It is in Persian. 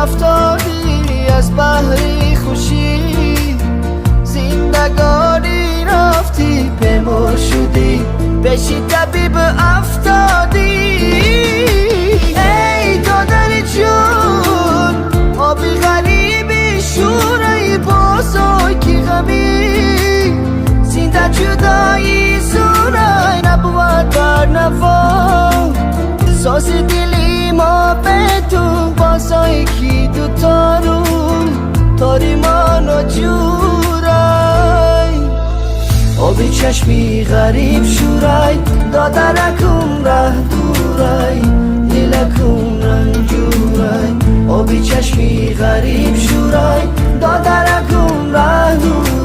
افتادی از بحری خوشی، زندگانی رفتی بمر شدی، بشی طبیب افتادی. ای دادن جون آبی غریبی شورای بازای کی غمی، زنده جدایی سورای نبود بر نوا، ساز دلی ما به تو بازای کی دوتا رو تاری منو جورای. آبی چشمی غریب شورای دادرکم ره دورای، دلکم رنجورای. آبی چشمی غریب شورای دادرکم ره دورای.